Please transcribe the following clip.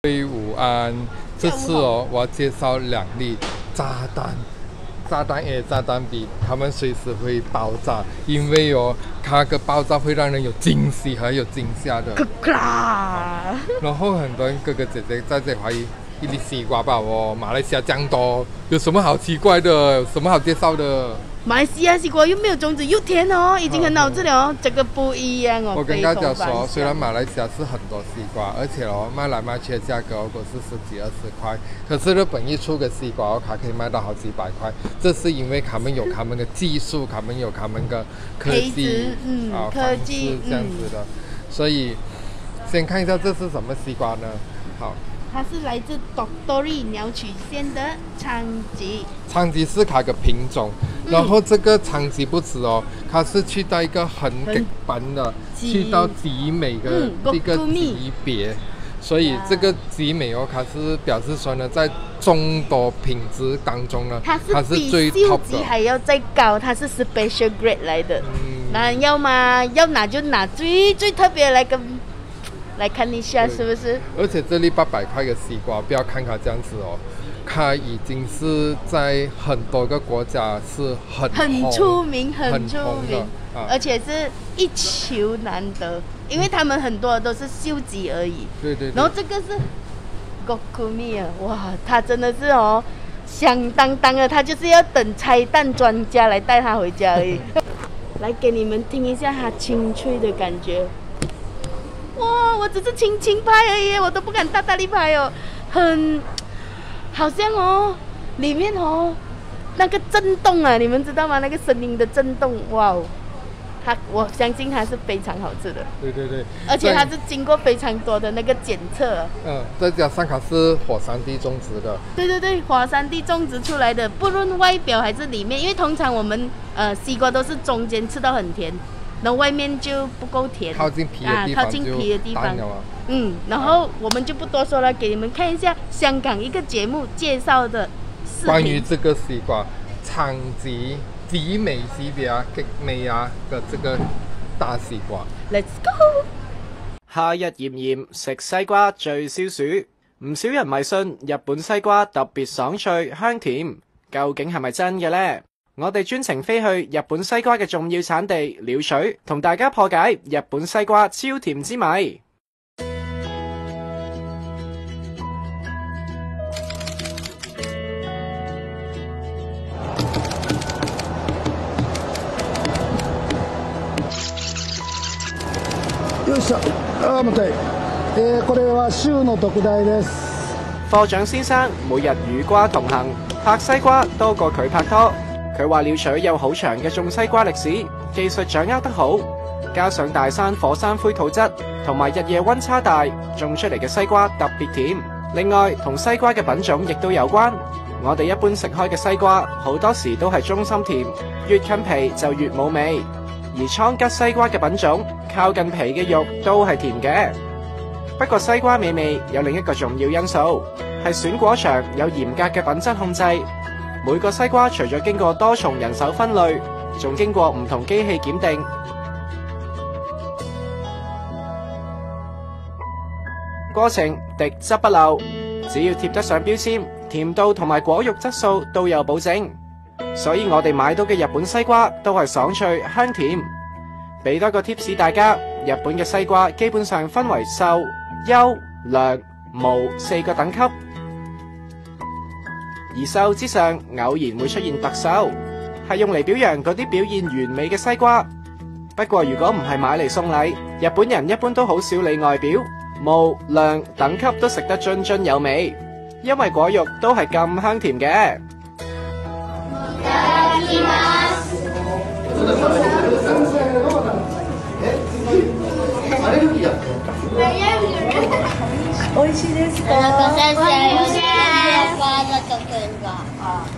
午安，这次我要介绍2粒炸弹。炸弹笔，它们随时会爆炸，因为它的爆炸会让人有惊喜和有惊吓的。然后很多人哥哥姐姐在这里怀疑一粒西瓜吧，马来西亚这样多，有什么好奇怪的？有什么好介绍的？马来西亚西瓜又没有种子又甜已经很好吃了这个不一样我跟大家说，虽然马来西亚是很多西瓜，而且卖来卖去的价格如果是10几20块，可是日本一出个西瓜它可以卖到好几百块，这是因为他们有他们的技术，他们有他们的科技，科技这样子的。所以先看一下这是什么西瓜呢？好。它是来自 Tottori 鸟取县的昌吉。昌吉是它的品种，然后这个昌吉不止它是去到一个很极端的，去到极美的一个级别，所以这个极美它是表示说呢，在众多品质当中呢，它是最 top 的，还要再高，它是 special grade 来的。那要拿就拿最特别来看一下是不是？而且这粒800块的西瓜，不要看它这样子它已经是在很多个国家是很出名的，而且是一球难得，因为他们很多都是秀吉而已。对。然后这个是 Gokumi 哇，它真的是响当当的，它就是要等拆弹专家来带它回家而已。来给你们听一下它清脆的感觉。哇，我只是轻拍而已，我都不敢大力拍好像里面那个震动啊，你们知道吗？那个声音的震动，哇我相信它是非常好吃的。对，而且它是经过非常多的那个检测。再加上它是火山地种植的。对，火山地种植出来的，不论外表还是里面，因为通常我们西瓜都是中间吃到很甜。然后外面就不够甜，靠近皮的地方然后我们就不多说了，给你们看一下香港一个节目介绍的视频，关于这个西瓜昌吉极美级别極美的这个大西瓜。Let's go！ 夏日炎炎，食西瓜最消暑。唔少人迷信日本西瓜特別爽脆香甜，究竟係咪真嘅呢？我哋專程飛去日本西瓜嘅重要產地鳥取，同大家破解日本西瓜超甜之謎。よいしょ、待て。これは週の特大です。課長先生每日與瓜同行，拍西瓜多過佢拍拖。佢話鳥取有好長嘅種西瓜歷史，技術掌握得好，加上大山火山灰土質同埋日夜溫差大，種出嚟嘅西瓜特別甜。另外，同西瓜嘅品種亦都有關。我哋一般食開嘅西瓜好多時都係中心甜，越近皮就越冇味。而倉吉西瓜嘅品種靠近皮嘅肉都係甜嘅。不過西瓜美味有另一個重要因素，係選果場有嚴格嘅品質控制。每個西瓜除咗經過多重人手分類，仲經過唔同機器檢定。過程滴汁不漏，只要貼得上標籤，甜度同埋果肉質素都有保證。所以我哋買到嘅日本西瓜都係爽脆香甜。俾多個 tips 大家，日本嘅西瓜基本上分為秀、優、良、無4個等級。而秀之上偶然會出現特秀，係用嚟表揚嗰啲表現完美嘅西瓜。不過如果唔係買嚟送禮，日本人一般都好少理外表，無、良等級都食得津津有味，因為果肉都係咁香甜嘅。美味しいですか？お腹先生、お腹が得意が。